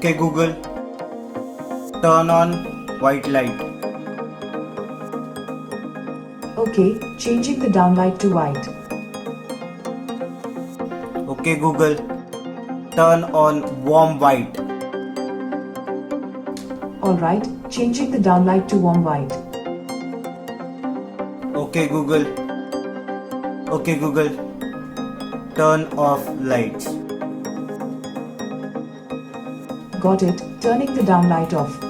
Okay Google, turn on white light. Okay, changing the downlight to white. Okay Google, turn on warm white. Alright, changing the downlight to warm white. Okay Google, turn off lights. Got it, turning the downlight off.